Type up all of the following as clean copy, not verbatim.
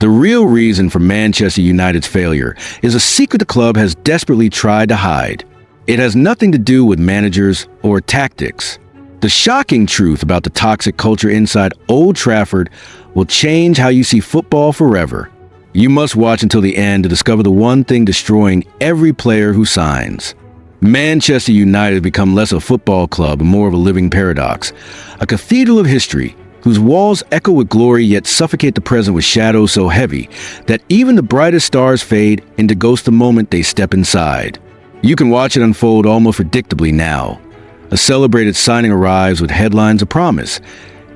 The real reason for Manchester United's failure is a secret the club has desperately tried to hide. It has nothing to do with managers or tactics. The shocking truth about the toxic culture inside Old Trafford will change how you see football forever. You must watch until the end to discover the one thing destroying every player who signs. Manchester United has become less a football club and more of a living paradox, a cathedral of history whose walls echo with glory yet suffocate the present with shadows so heavy that even the brightest stars fade into ghosts the moment they step inside. You can watch it unfold almost predictably now. A celebrated signing arrives with headlines of promise,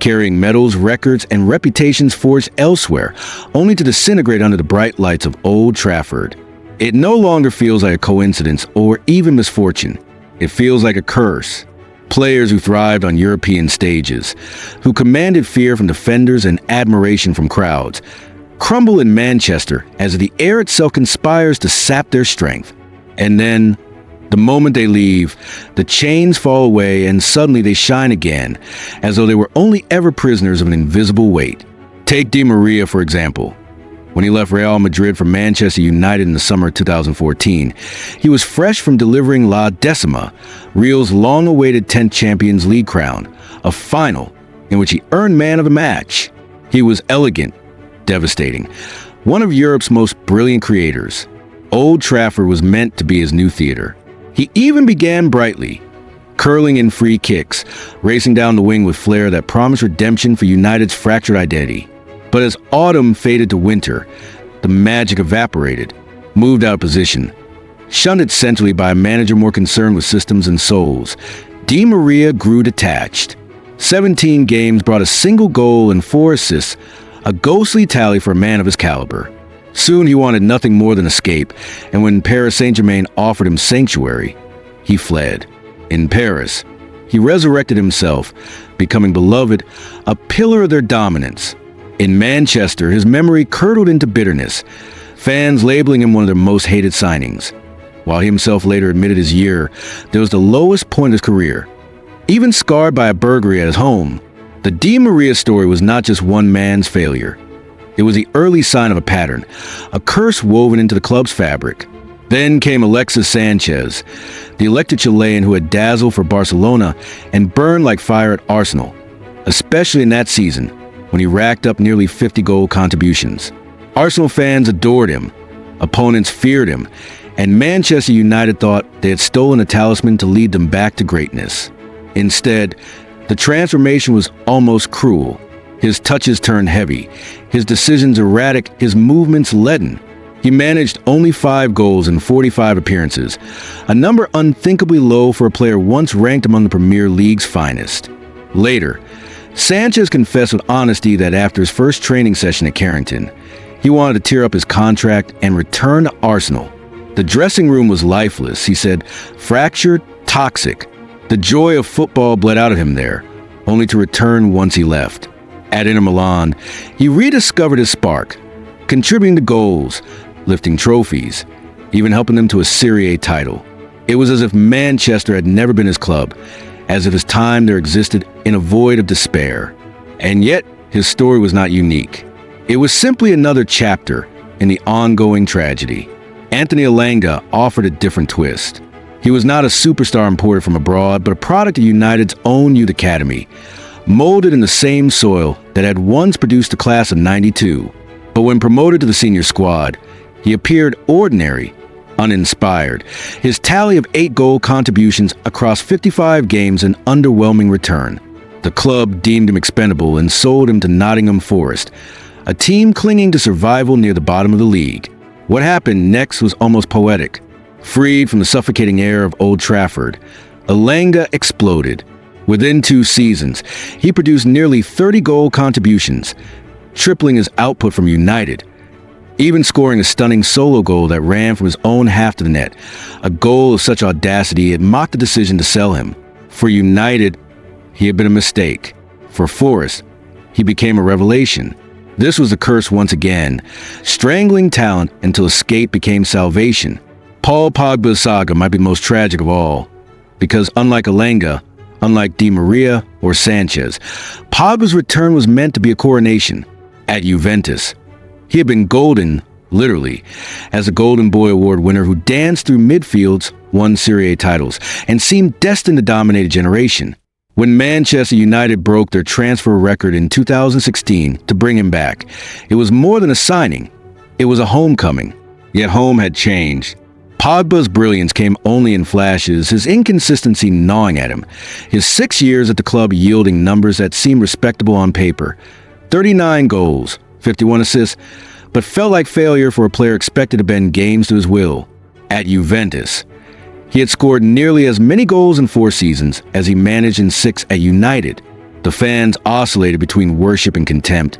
carrying medals, records, and reputations forged elsewhere, only to disintegrate under the bright lights of Old Trafford. It no longer feels like a coincidence or even misfortune. It feels like a curse. Players who thrived on European stages, who commanded fear from defenders and admiration from crowds, crumble in Manchester as the air itself conspires to sap their strength. And then, the moment they leave, the chains fall away and suddenly they shine again, as though they were only ever prisoners of an invisible weight. Take Di Maria, for example. When he left Real Madrid for Manchester United in the summer of 2014, he was fresh from delivering La Decima, Real's long-awaited 10th Champions League crown, a final in which he earned man of the match. He was elegant, devastating, one of Europe's most brilliant creators. Old Trafford was meant to be his new theater. He even began brightly, curling in free kicks, racing down the wing with flair that promised redemption for United's fractured identity. But as autumn faded to winter, the magic evaporated, moved out of position. Shunned centrally by a manager more concerned with systems and souls, Di Maria grew detached. 17 games brought a single goal and 4 assists, a ghostly tally for a man of his caliber. Soon he wanted nothing more than escape, and when Paris Saint-Germain offered him sanctuary, he fled. In Paris, he resurrected himself, becoming beloved, a pillar of their dominance. In Manchester, his memory curdled into bitterness, fans labeling him one of their most hated signings. While he himself later admitted his year, there was the lowest point of his career. Even scarred by a burglary at his home, the Di Maria story was not just one man's failure. It was the early sign of a pattern, a curse woven into the club's fabric. Then came Alexis Sanchez, the elected Chilean who had dazzled for Barcelona and burned like fire at Arsenal, especially in that season, when he racked up nearly 50 goal contributions. Arsenal fans adored him, opponents feared him, and Manchester United thought they had stolen a talisman to lead them back to greatness. Instead, the transformation was almost cruel. His touches turned heavy, his decisions erratic, his movements leaden. He managed only 5 goals in 45 appearances, a number unthinkably low for a player once ranked among the Premier League's finest. Later, Sanchez confessed with honesty that after his first training session at Carrington, he wanted to tear up his contract and return to Arsenal. The dressing room was lifeless, he said, fractured, toxic. The joy of football bled out of him there, only to return once he left. At Inter Milan, he rediscovered his spark, contributing to goals, lifting trophies, even helping them to a Serie A title. It was as if Manchester had never been his club, as if his time there existed in a void of despair. And yet, his story was not unique. It was simply another chapter in the ongoing tragedy. Anthony Elanga offered a different twist. He was not a superstar imported from abroad, but a product of United's own youth academy, molded in the same soil that had once produced the class of '92. But when promoted to the senior squad, he appeared ordinary, uninspired. His tally of 8 goal contributions across 55 games an underwhelming return. The club deemed him expendable and sold him to Nottingham Forest, a team clinging to survival near the bottom of the league. What happened next was almost poetic. Freed from the suffocating air of Old Trafford, Elanga exploded. Within 2 seasons, he produced nearly 30 goal contributions, tripling his output from United, even scoring a stunning solo goal that ran from his own half to the net, a goal of such audacity it mocked the decision to sell him. For United, he had been a mistake. For Forest, he became a revelation. This was the curse once again, strangling talent until escape became salvation. Paul Pogba's saga might be the most tragic of all, because unlike Elanga, unlike Di Maria or Sanchez, Pogba's return was meant to be a coronation. At Juventus, He had been golden, literally, as a Golden Boy Award winner who danced through midfields, won Serie A titles, and seemed destined to dominate a generation. When Manchester United broke their transfer record in 2016 to bring him back, it was more than a signing. It was a homecoming. Yet home had changed. Pogba's brilliance came only in flashes, his inconsistency gnawing at him. His 6 years at the club yielding numbers that seemed respectable on paper. 39 goals, 51 assists, but felt like failure for a player expected to bend games to his will. At Juventus, he had scored nearly as many goals in 4 seasons as he managed in 6 at United. The fans oscillated between worship and contempt.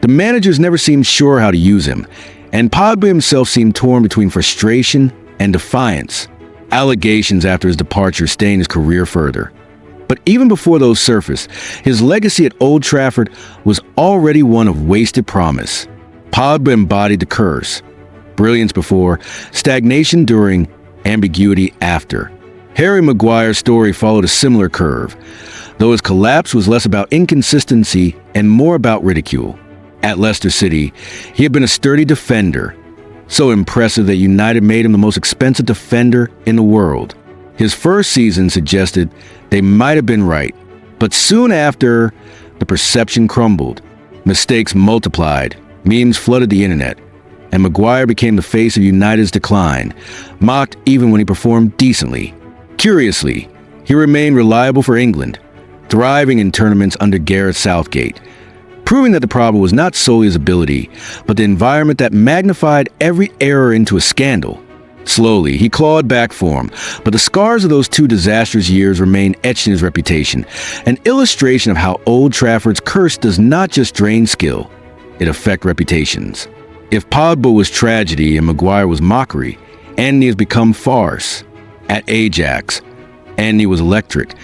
The managers never seemed sure how to use him, and Pogba himself seemed torn between frustration and defiance. Allegations after his departure stained his career further. But even before those surfaced, his legacy at Old Trafford was already one of wasted promise. Pogba embodied the curse. Brilliance before, stagnation during, ambiguity after. Harry Maguire's story followed a similar curve, though his collapse was less about inconsistency and more about ridicule. At Leicester City, he had been a sturdy defender, so impressive that United made him the most expensive defender in the world. His first season suggested they might have been right, but soon after, the perception crumbled. Mistakes multiplied, memes flooded the internet, and Maguire became the face of United's decline, mocked even when he performed decently. Curiously, he remained reliable for England, thriving in tournaments under Gareth Southgate, proving that the problem was not solely his ability, but the environment that magnified every error into a scandal. Slowly, he clawed back form, but the scars of those 2 disastrous years remain etched in his reputation, an illustration of how Old Trafford's curse does not just drain skill, it affects reputations. If Pogba was tragedy and Maguire was mockery, Antony has become farce. At Ajax, Antony was electric,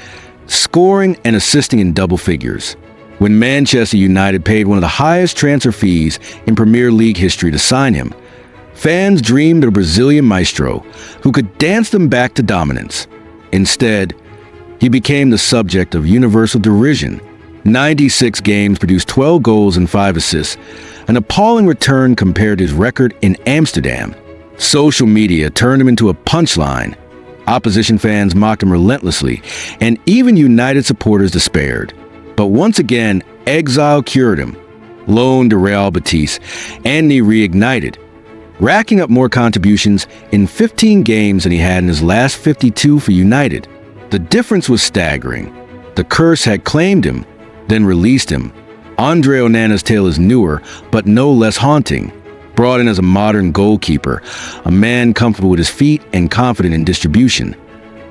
scoring and assisting in double figures. When Manchester United paid one of the highest transfer fees in Premier League history to sign him, fans dreamed of a Brazilian maestro who could dance them back to dominance. Instead, he became the subject of universal derision. 96 games produced 12 goals and 5 assists, an appalling return compared to his record in Amsterdam. Social media turned him into a punchline. Opposition fans mocked him relentlessly, and even United supporters despaired. But once again, exile cured him. Loaned to Real Betis, Antony reignited, racking up more contributions in 15 games than he had in his last 52 for United. The difference was staggering. The curse had claimed him, then released him. Andre Onana's tale is newer, but no less haunting. Brought in as a modern goalkeeper, a man comfortable with his feet and confident in distribution.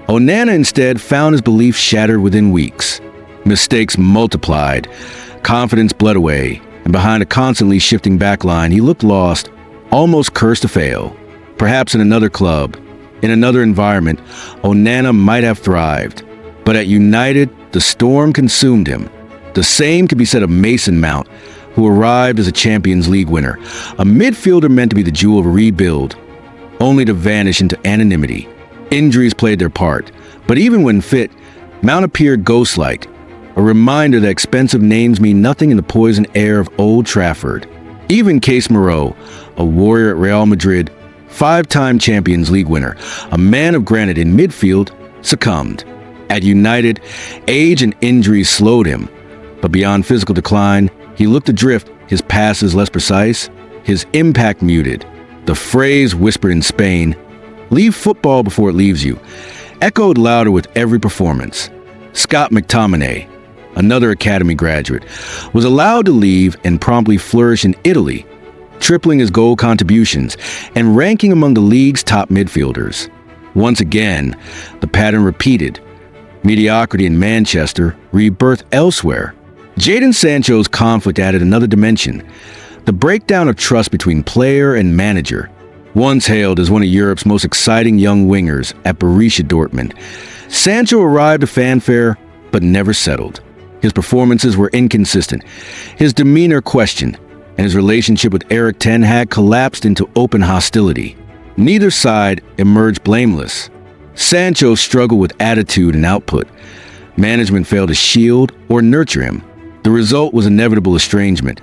Onana instead found his belief shattered within weeks. Mistakes multiplied, confidence bled away, and behind a constantly shifting backline, he looked lost, almost cursed to fail. Perhaps in another club, in another environment, Onana might have thrived. But at United, the storm consumed him. The same could be said of Mason Mount, who arrived as a Champions League winner, a midfielder meant to be the jewel of a rebuild, only to vanish into anonymity. Injuries played their part, but even when fit, Mount appeared ghost-like, a reminder that expensive names mean nothing in the poison air of Old Trafford. Even Case Moreau, a warrior at Real Madrid, 5-time Champions League winner, a man of granite in midfield, succumbed. At United, age and injuries slowed him, but beyond physical decline, he looked adrift, his passes less precise, his impact muted. The phrase whispered in Spain, "Leave football before it leaves you," echoed louder with every performance. Scott McTominay, another academy graduate, was allowed to leave and promptly flourish in Italy, tripling his goal contributions and ranking among the league's top midfielders. Once again, the pattern repeated. Mediocrity in Manchester, rebirth elsewhere. Jadon Sancho's conflict added another dimension, the breakdown of trust between player and manager. Once hailed as one of Europe's most exciting young wingers at Borussia Dortmund, Sancho arrived to fanfare but never settled. His performances were inconsistent, his demeanor questioned, and his relationship with Erik ten Hag collapsed into open hostility. Neither side emerged blameless. Sancho struggled with attitude and output. Management failed to shield or nurture him. The result was inevitable estrangement.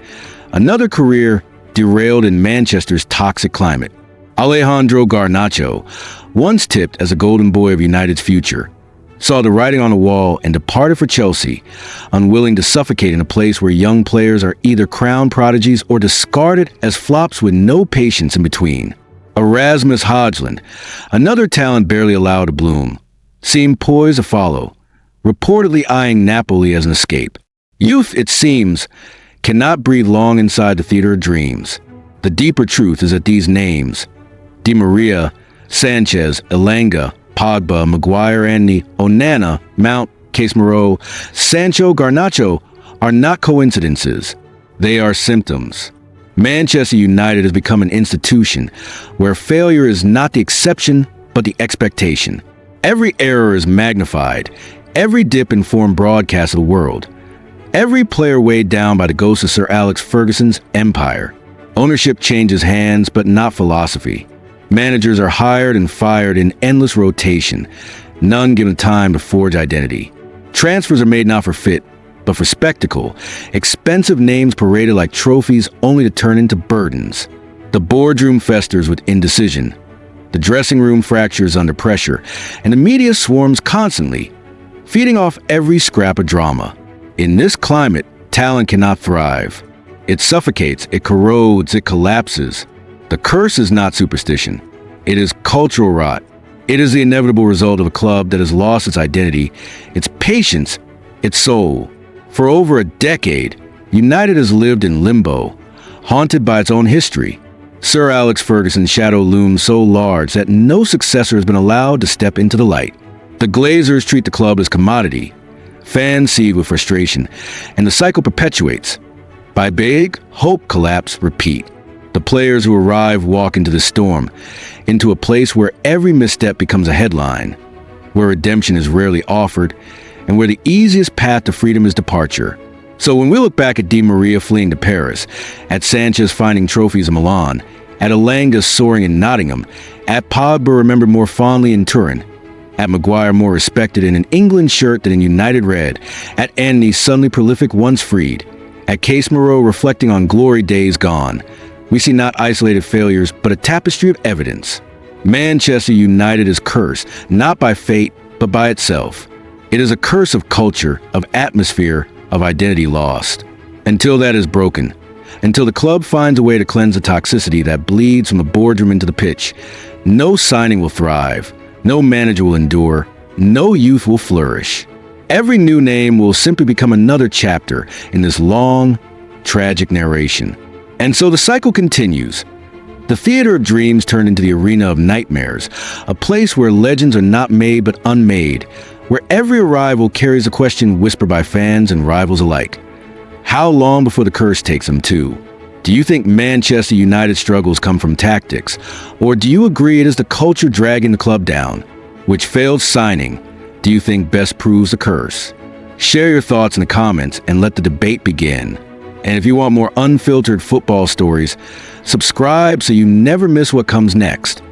Another career derailed in Manchester's toxic climate. Alejandro Garnacho, once tipped as a golden boy of United's future, saw the writing on the wall and departed for Chelsea, unwilling to suffocate in a place where young players are either crowned prodigies or discarded as flops with no patience in between. Erasmus Hodgland, another talent barely allowed to bloom, seemed poised to follow, reportedly eyeing Napoli as an escape. Youth, it seems, cannot breathe long inside the theater of dreams. The deeper truth is that these names, Di Maria, Sanchez, Elanga, Pogba, Maguire, Anthony, Onana, Mount, Casemiro, Sancho, Garnacho, are not coincidences. They are symptoms. Manchester United has become an institution where failure is not the exception, but the expectation. Every error is magnified, every dip informed broadcast of the world, every player weighed down by the ghost of Sir Alex Ferguson's empire. Ownership changes hands, but not philosophy. Managers are hired and fired in endless rotation, none given time to forge identity. Transfers are made not for fit, but for spectacle. Expensive names paraded like trophies only to turn into burdens. The boardroom festers with indecision. The dressing room fractures under pressure, and the media swarms constantly, feeding off every scrap of drama. In this climate, talent cannot thrive. It suffocates, it corrodes, it collapses. The curse is not superstition. It is cultural rot. It is the inevitable result of a club that has lost its identity, its patience, its soul. For over a decade, United has lived in limbo, haunted by its own history. Sir Alex Ferguson's shadow looms so large that no successor has been allowed to step into the light. The Glazers treat the club as commodity. Fans seethe with frustration, and the cycle perpetuates. By big, hope, collapse, repeat. The players who arrive walk into the storm, into a place where every misstep becomes a headline, where redemption is rarely offered, and where the easiest path to freedom is departure. So when we look back at Di Maria fleeing to Paris, at Sanchez finding trophies in Milan, at Elanga soaring in Nottingham, at Pogba remembered more fondly in Turin, at Maguire more respected in an England shirt than in United red, at Anthony suddenly prolific once freed, at Casemiro reflecting on glory days gone, we see not isolated failures, but a tapestry of evidence. Manchester United is cursed, not by fate, but by itself. It is a curse of culture, of atmosphere, of identity lost. Until that is broken, until the club finds a way to cleanse the toxicity that bleeds from the boardroom into the pitch, no signing will thrive, no manager will endure, no youth will flourish. Every new name will simply become another chapter in this long, tragic narration. And so the cycle continues. The theater of dreams turned into the arena of nightmares, a place where legends are not made but unmade, where every arrival carries a question whispered by fans and rivals alike. How long before the curse takes them too? Do you think Manchester United's struggles come from tactics, or do you agree it is the culture dragging the club down? Which failed signing do you think best proves the curse? Share your thoughts in the comments and let the debate begin. And if you want more unfiltered football stories, subscribe so you never miss what comes next.